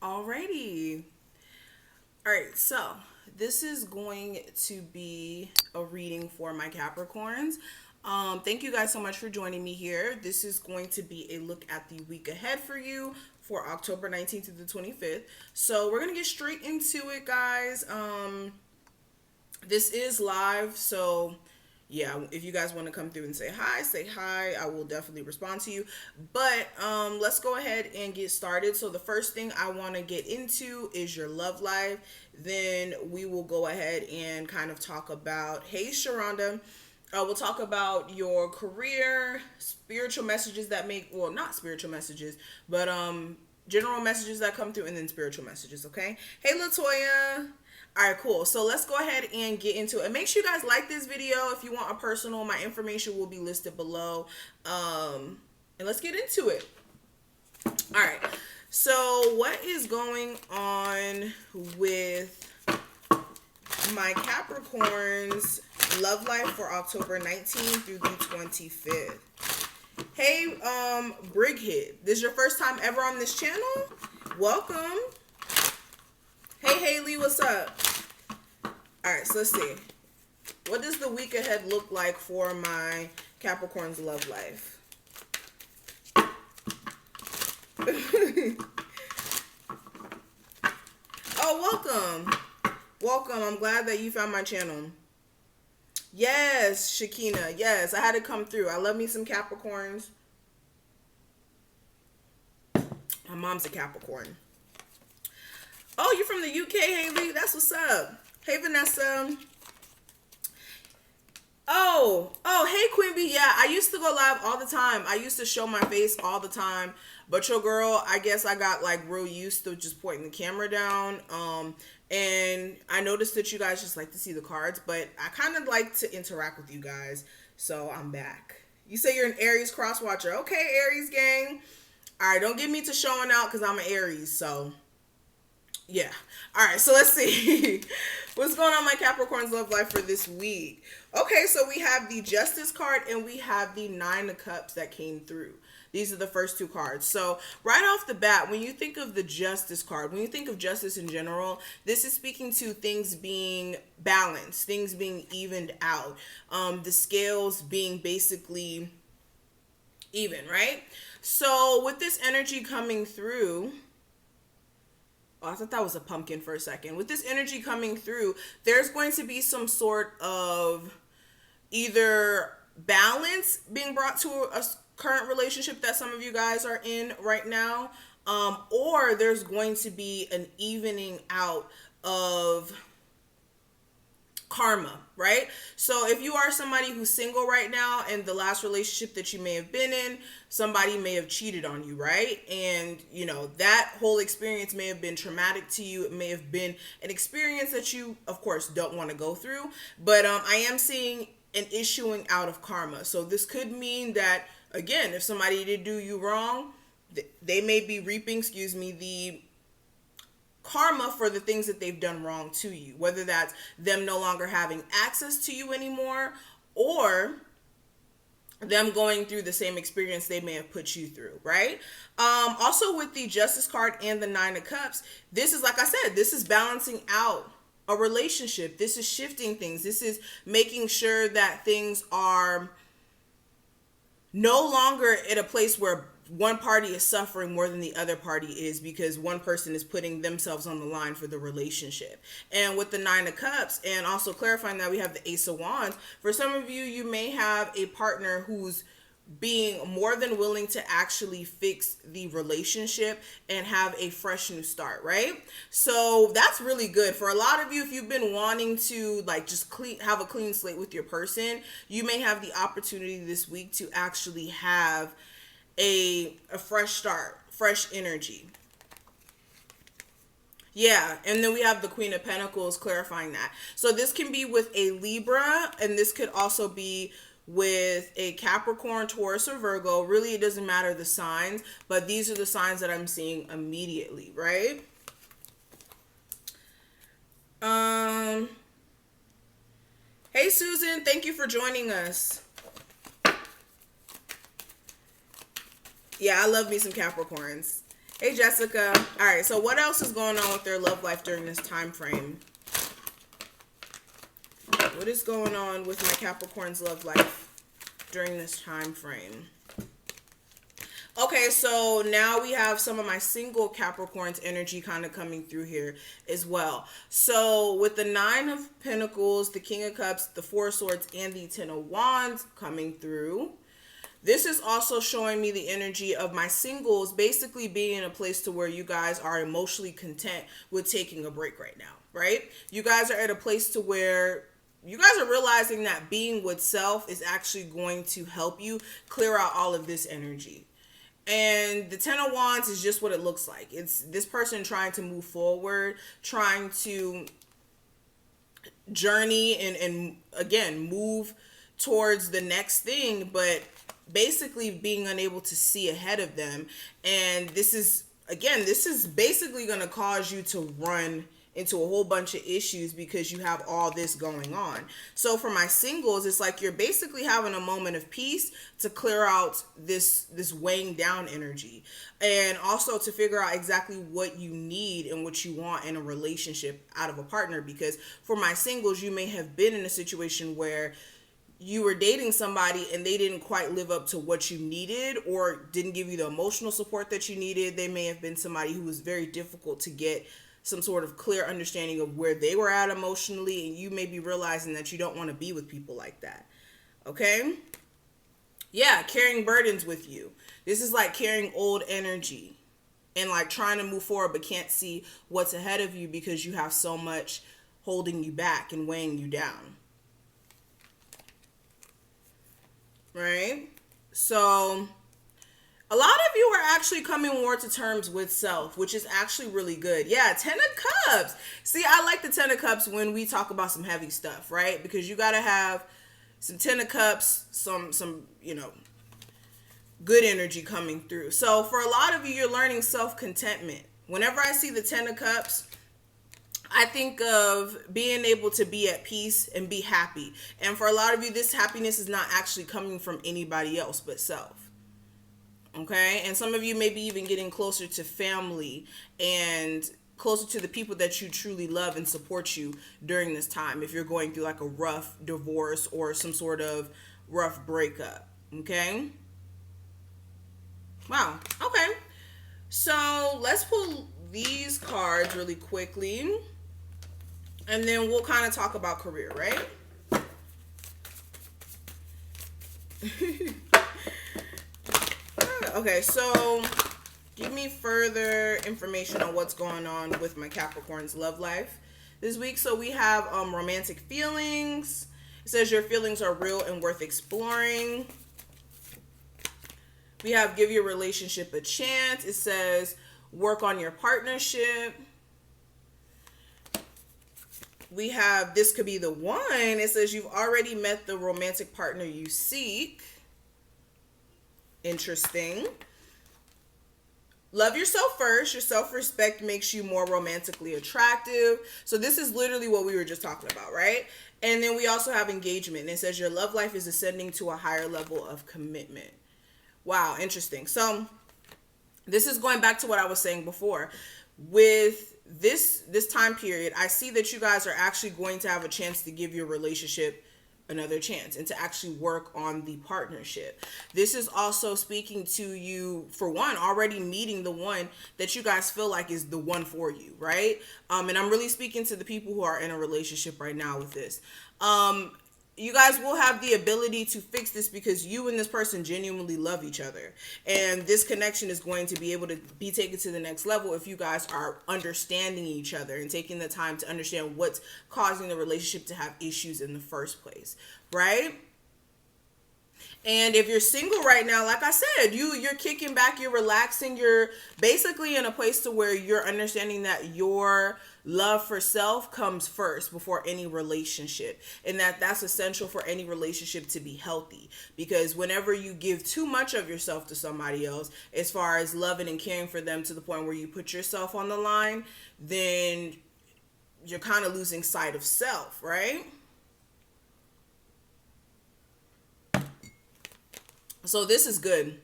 Alrighty. Alright, so this is going to be a reading for my Capricorns. Thank you guys so much for joining me here. This is going to be a look at the week ahead for you for October 19th to the 25th. So we're going to get straight into it, guys. This is live, so yeah, if you guys want to come through and say hi. I will definitely respond to you. But let's go ahead and get started. So the first thing I want to get into is your love life. Then we will go ahead and kind of talk about, hey, Sharonda. We'll talk about your career, spiritual messages that make, well, not spiritual messages, but general messages that come through, and then spiritual messages, okay? Hey, Latoya. All right, cool. So let's go ahead and get into it. Make sure you guys like this video. If you want a personal, my information will be listed below. And let's get into it. All right. So what is going on with my Capricorn's love life for October 19th through the 25th? Hey, Brighead, this is your first time ever on this channel? Welcome. Hey, Haley, what's up? All right, so let's see. What does the week ahead look like for my Capricorn's love life? Oh, welcome. Welcome. I'm glad that you found my channel. Yes, Shakina. Yes, I had to come through. I love me some Capricorns. My mom's a Capricorn. Oh, you're from the UK, Haley? That's what's up. Hey, Vanessa. Oh, hey, Queen Bee. Yeah, I used to go live all the time. I used to show my face all the time. But your girl, I guess I got like real used to just pointing the camera down. And I noticed that you guys just like to see the cards. But I kind of like to interact with you guys. So I'm back. You say you're an Aries cross watcher. Okay, Aries gang. All right, don't get me to showing out because I'm an Aries. So yeah. All right, so let's see. What's going on my Capricorn's love life for this week? Okay, so we have the Justice card and we have the Nine of Cups that came through. These are the first two cards. So right off the bat, when you think of the Justice card, when you think of justice in general, this is speaking to things being balanced, things being evened out, the scales being basically even, right? So with this energy coming through, oh, I thought that was a pumpkin for a second. With this energy coming through, there's going to be some sort of either balance being brought to a current relationship that some of you guys are in right now, or there's going to be an evening out of karma, right? So if you are somebody who's single right now and the last relationship that you may have been in, somebody may have cheated on you, right? And you know, that whole experience may have been traumatic to you. It may have been an experience that you, of course, don't want to go through. But I am seeing an issuing out of karma. So this could mean that, again, if somebody did do you wrong, they may be reaping, the karma for the things that they've done wrong to you, whether that's them no longer having access to you anymore or them going through the same experience they may have put you through, right? Also with the Justice card and the Nine of Cups, this is, like I said, this is balancing out a relationship. This is shifting things. This is making sure that things are no longer at a place where one party is suffering more than the other party is because one person is putting themselves on the line for the relationship. And with the Nine of Cups, and also clarifying that we have the Ace of Wands, for some of you, you may have a partner who's being more than willing to actually fix the relationship and have a fresh new start, right? So that's really good for a lot of you. If you've been wanting to like just have a clean slate with your person, you may have the opportunity this week to actually have a fresh start, fresh energy. Yeah, and then we have the Queen of Pentacles clarifying that. So this can be with a Libra, and this could also be with a Capricorn, Taurus, or Virgo. Really, it doesn't matter the signs, but these are the signs that I'm seeing immediately, right? Hey, Susan, thank you for joining us. Yeah, I love me some Capricorns. Hey, Jessica. All right, so what else is going on with their love life during this time frame? What is going on with my Capricorn's love life during this time frame? Okay, so now we have some of my single Capricorn's energy kind of coming through here as well. So with the Nine of Pentacles, the King of Cups, the Four of Swords, and the Ten of Wands coming through, this is also showing me the energy of my singles basically being in a place to where you guys are emotionally content with taking a break right now, right? You guys are at a place to where you guys are realizing that being with self is actually going to help you clear out all of this energy. And the Ten of Wands is just what it looks like. It's this person trying to move forward, trying to journey and again, move towards the next thing, but basically being unable to see ahead of them. And this is basically going to cause you to run into a whole bunch of issues because you have all this going on. So for my singles, it's like you're basically having a moment of peace to clear out this weighing down energy, and also to figure out exactly what you need and what you want in a relationship out of a partner. Because for my singles, you may have been in a situation where you were dating somebody and they didn't quite live up to what you needed or didn't give you the emotional support that you needed. They may have been somebody who was very difficult to get some sort of clear understanding of where they were at emotionally, and you may be realizing that you don't want to be with people like that. Okay? Yeah, carrying burdens with you. This is like carrying old energy and like trying to move forward but can't see what's ahead of you because you have so much holding you back and weighing you down. Right? So a lot of you are actually coming more to terms with self, which is actually really good. Yeah, Ten of Cups. See, I like the Ten of Cups when we talk about some heavy stuff, right? Because you got to have some Ten of Cups, some good energy coming through. So for a lot of you, you're learning self-contentment. Whenever I see the Ten of Cups, I think of being able to be at peace and be happy. And for a lot of you, this happiness is not actually coming from anybody else but self. Okay, and some of you may be even getting closer to family and closer to the people that you truly love and support you during this time if you're going through like a rough divorce or some sort of rough breakup. Okay, wow. Okay, so let's pull these cards really quickly and then we'll kind of talk about career, right? Okay, so give me further information on what's going on with my Capricorn's love life this week. So we have romantic feelings. It says your feelings are real and worth exploring. We have give your relationship a chance. It says work on your partnership. We have this could be the one. It says you've already met the romantic partner you seek. Interesting. Love yourself first. Your self-respect makes you more romantically attractive. So this is literally what we were just talking about, right? And then we also have engagement. And it says your love life is ascending to a higher level of commitment. Wow, interesting. So this is going back to what I was saying before. With this time period, I see that you guys are actually going to have a chance to give your relationship another chance and to actually work on the partnership. This is also speaking to you, for one, already meeting the one that you guys feel like is the one for you, right? And I'm really speaking to the people who are in a relationship right now with this. You guys will have the ability to fix this because you and this person genuinely love each other. And this connection is going to be able to be taken to the next level if you guys are understanding each other and taking the time to understand what's causing the relationship to have issues in the first place, right? And if you're single right now, like I said, you're kicking back, you're relaxing, you're basically in a place to where you're understanding that your love for self comes first before any relationship, and that's essential for any relationship to be healthy. Because whenever you give too much of yourself to somebody else, as far as loving and caring for them to the point where you put yourself on the line, then you're kind of losing sight of self, right? So this is good.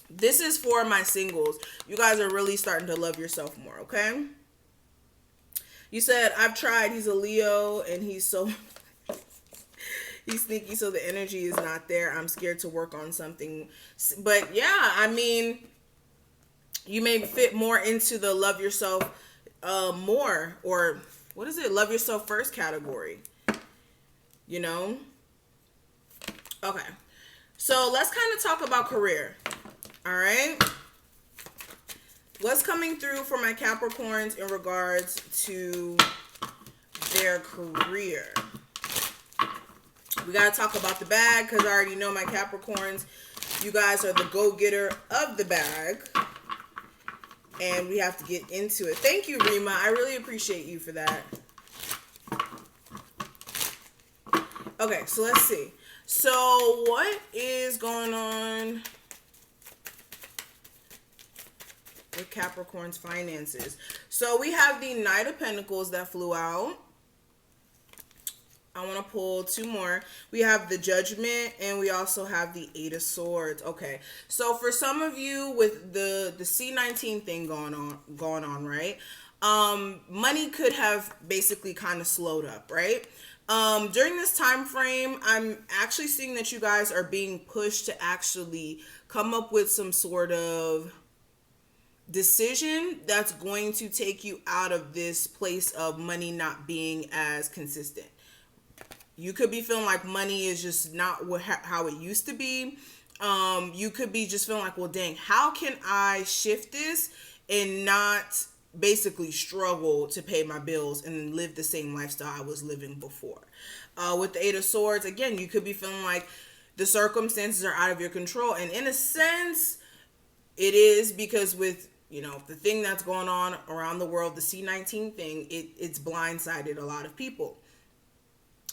This is for my singles. You guys are really starting to love yourself more, okay? You said, I've tried. He's a Leo and he's sneaky, so the energy is not there. I'm scared to work on something. But yeah, I mean, you may fit more into the love yourself more, or what is it? Love yourself first category. You know? Okay. So let's kind of talk about career. All right. What's coming through for my Capricorns in regards to their career? We got to talk about the bag because I already know my Capricorns. You guys are the go-getter of the bag. And we have to get into it. Thank you, Rima. I really appreciate you for that. Okay, so let's see. So what is going on with Capricorn's finances? So we have the Knight of Pentacles that flew out. I want to pull two more. We have the Judgment and we also have the Eight of Swords. Okay. So for some of you with the C19 thing going on, right? Money could have basically kind of slowed up, right? During this time frame, I'm actually seeing that you guys are being pushed to actually come up with some sort of decision that's going to take you out of this place of money not being as consistent. You could be feeling like money is just not how it used to be. You could be just feeling like, well, dang, how can I shift this and not basically struggle to pay my bills and live the same lifestyle I was living before? With the Eight of Swords, again, you could be feeling like the circumstances are out of your control. And in a sense, it is, because with, you know, the thing that's going on around the world, the C19 thing, it's blindsided a lot of people.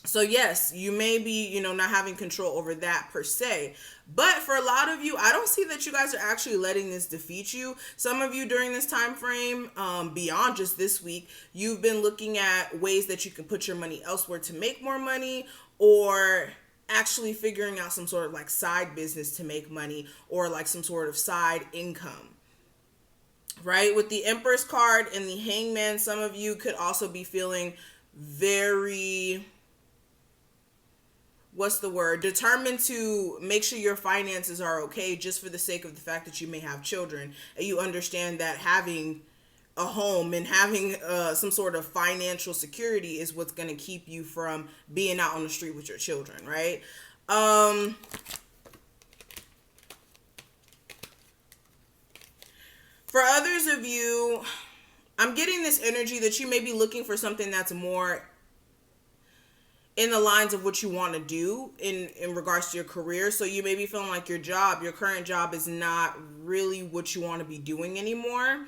So yes, you may be, you know, not having control over that per se. But for a lot of you, I don't see that you guys are actually letting this defeat you. Some of you during this time frame, beyond just this week, you've been looking at ways that you can put your money elsewhere to make more money, or actually figuring out some sort of like side business to make money, or like some sort of side income. Right? With the Empress card and the Hangman, some of you could also be feeling very, determined to make sure your finances are okay, just for the sake of the fact that you may have children, and you understand that having a home and having some sort of financial security is what's going to keep you from being out on the street with your children, right? For others of you, I'm getting this energy that you may be looking for something that's more in the lines of what you want to do in regards to your career. So you may be feeling like your current job is not really what you want to be doing anymore,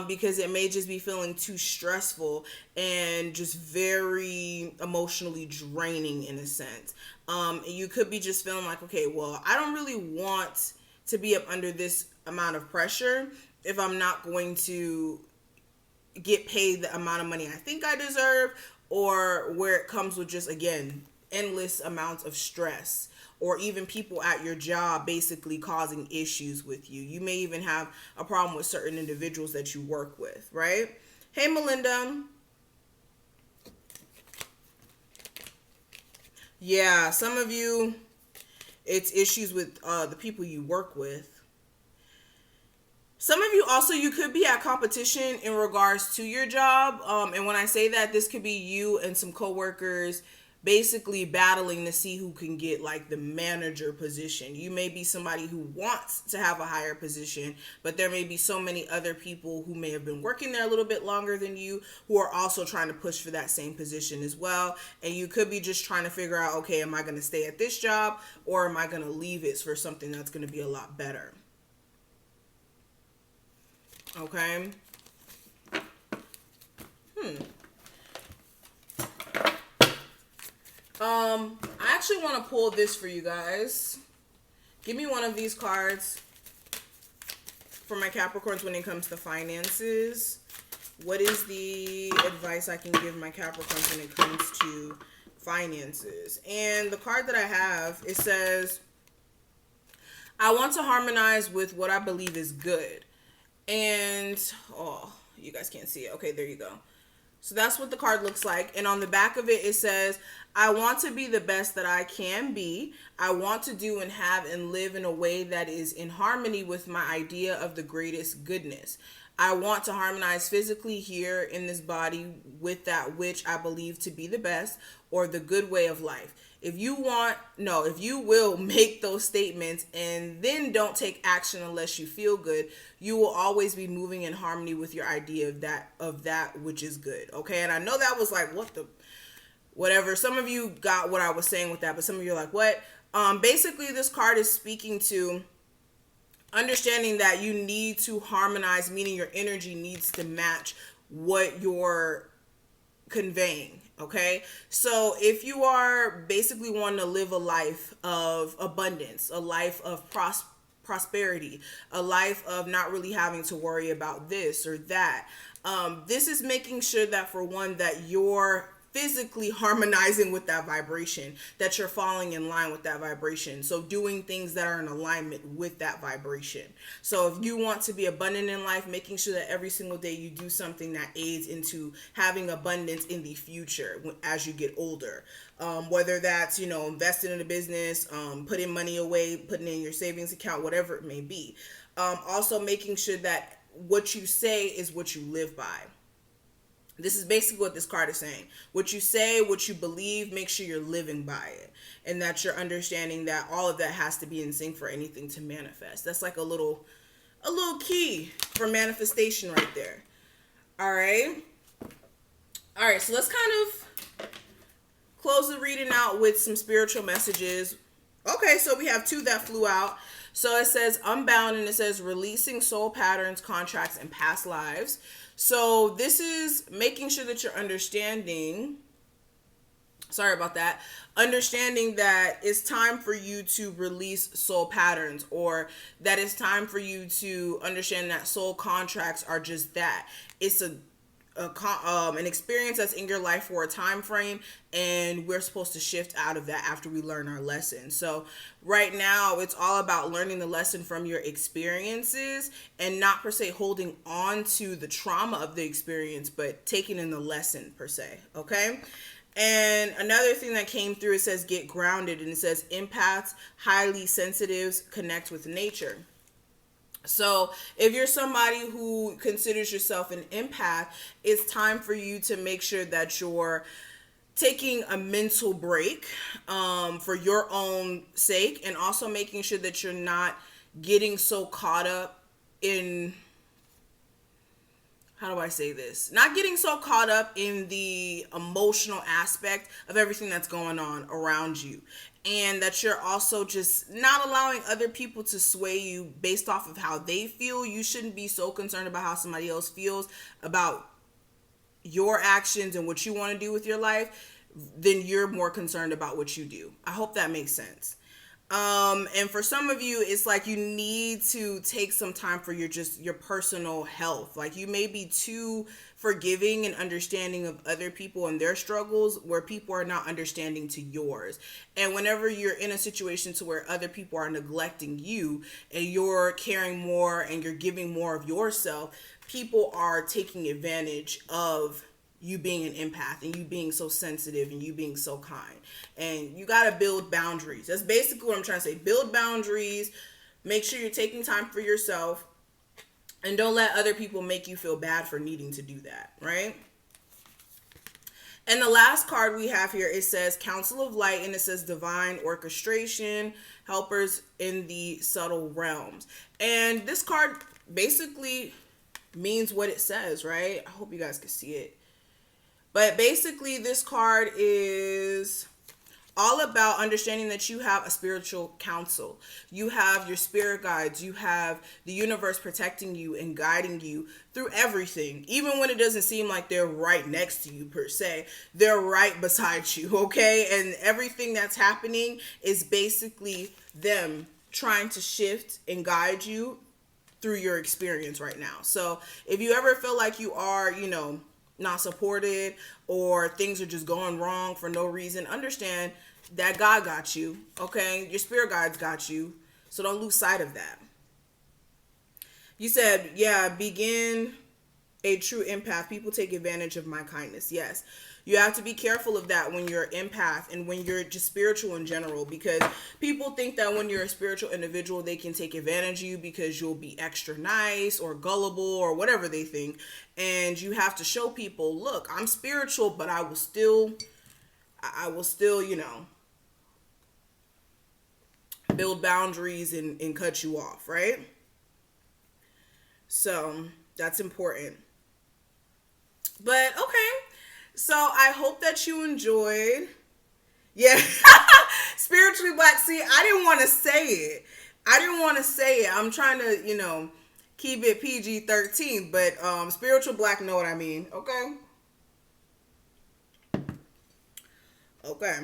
because it may just be feeling too stressful and just very emotionally draining in a sense. You could be just feeling like, okay, well, I don't really want to be up under this amount of pressure if I'm not going to get paid the amount of money I think I deserve, or where it comes with just, again, endless amounts of stress, or even people at your job basically causing issues with you. You may even have a problem with certain individuals that you work with, right? Hey, Melinda. Yeah, some of you, it's issues with the people you work with. Some of you also, you could be at competition in regards to your job. And when I say that, this could be you and some coworkers basically battling to see who can get like the manager position. You may be somebody who wants to have a higher position, but there may be so many other people who may have been working there a little bit longer than you who are also trying to push for that same position as well. And you could be just trying to figure out, okay, am I going to stay at this job, or am I going to leave it for something that's going to be a lot better? Okay. I actually want to pull this for you guys. Give me one of these cards for my Capricorns when it comes to finances. What is the advice I can give my Capricorns when it comes to finances? And the card that I have, it says, I want to harmonize with what I believe is good. And, oh, you guys can't see it. Okay, there you go. So that's what the card looks like. And on the back of it, it says, I want to be the best that I can be. I want to do and have and live in a way that is in harmony with my idea of the greatest goodness. I want to harmonize physically here in this body with that which I believe to be the best or the good way of life. If you will make those statements and then don't take action unless you feel good, you will always be moving in harmony with your idea of that which is good. Okay. And I know that was like, whatever. Some of you got what I was saying with that, but some of you are like, what? Basically this card is speaking to understanding that you need to harmonize, meaning your energy needs to match what you're conveying. Okay, so if you are basically wanting to live a life of abundance, a life of prosperity, a life of not really having to worry about this or that, this is making sure that, for one, that you're physically harmonizing with that vibration, that you're falling in line with that vibration. So doing things that are in alignment with that vibration. So if you want to be abundant in life, making sure that every single day you do something that aids into having abundance in the future as you get older. Whether that's, investing in a business, putting money away, putting in your savings account, whatever it may be. Also making sure that what you say is what you live by. This is basically what this card is saying. What you say, what you believe, make sure you're living by it. And that you're understanding that all of that has to be in sync for anything to manifest. That's like a little key for manifestation right there. All right. All right. So let's kind of close the reading out with some spiritual messages. Okay. So we have two that flew out. So it says unbound, and it says releasing soul patterns, contracts, and past lives. So this is making sure that you're understanding, understanding that it's time for you to release soul patterns, or that it's time for you to understand that soul contracts are just that. It's an experience that's in your life for a time frame, and we're supposed to shift out of that after we learn our lesson. So right now it's all about learning the lesson from your experiences and not per se holding on to the trauma of the experience, but taking in the lesson per se. Okay. And another thing that came through, it says get grounded, and it says empaths, highly sensitives, connect with nature. So if you're somebody who considers yourself an empath, it's time for you to make sure that you're taking a mental break for your own sake, and also making sure that you're not getting so caught up in, how do I say this? Not getting so caught up in the emotional aspect of everything that's going on around you. And that you're also just not allowing other people to sway you based off of how they feel. You shouldn't be so concerned about how somebody else feels about your actions and what you want to do with your life, then you're more concerned about what you do. I hope that makes sense. And for some of you, it's like you need to take some time for your personal health. Like you may be too forgiving and understanding of other people and their struggles, where people are not understanding to yours. And whenever you're in a situation to where other people are neglecting you and you're caring more and you're giving more of yourself, people are taking advantage of you being an empath and you being so sensitive and you being so kind. And you got to build boundaries. That's basically what I'm trying to say. Build boundaries. Make sure you're taking time for yourself. And don't let other people make you feel bad for needing to do that, right? And the last card we have here, it says Council of Light, and it says Divine Orchestration, Helpers in the Subtle Realms. And this card basically means what it says, right? I hope you guys can see it. But basically, this card is all about understanding that you have a spiritual counsel. You have your spirit guides. You have the universe protecting you and guiding you through everything. Even when it doesn't seem like they're right next to you per se, they're right beside you, okay? And everything that's happening is basically them trying to shift and guide you through your experience right now. So if you ever feel like you are, not supported, or things are just going wrong for no reason, understand that God got you, okay? Your spirit guides got you. So don't lose sight of that. You said, yeah, begin a true empath. People take advantage of my kindness. Yes. You have to be careful of that when you're an empath and when you're just spiritual in general, because people think that when you're a spiritual individual, they can take advantage of you because you'll be extra nice or gullible or whatever they think. And you have to show people, look, I'm spiritual, but I will still, build boundaries and cut you off, right? So that's important. But okay. So I hope that you enjoyed. Yeah. Spiritually black. See, I didn't want to say it. I'm trying to, keep it PG-13, but spiritual black know what I mean. Okay. Okay.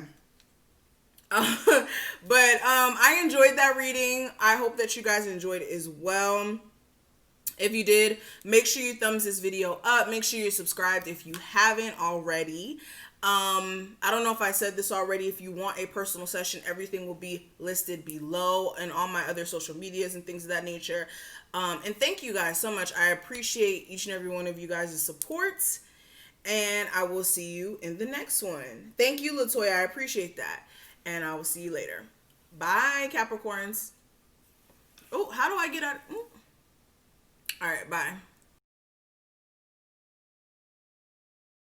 But I enjoyed that reading. I hope that you guys enjoyed it as well. If you did, make sure you thumbs this video up. Make sure you're subscribed if you haven't already. I don't know if I said this already. If you want a personal session, everything will be listed below and on my other social medias and things of that nature. And thank you guys so much. I appreciate each and every one of you guys' support. And I will see you in the next one. Thank you, Latoya. I appreciate that. And I will see you later. Bye, Capricorns. Oh, how do I get out? All right, bye.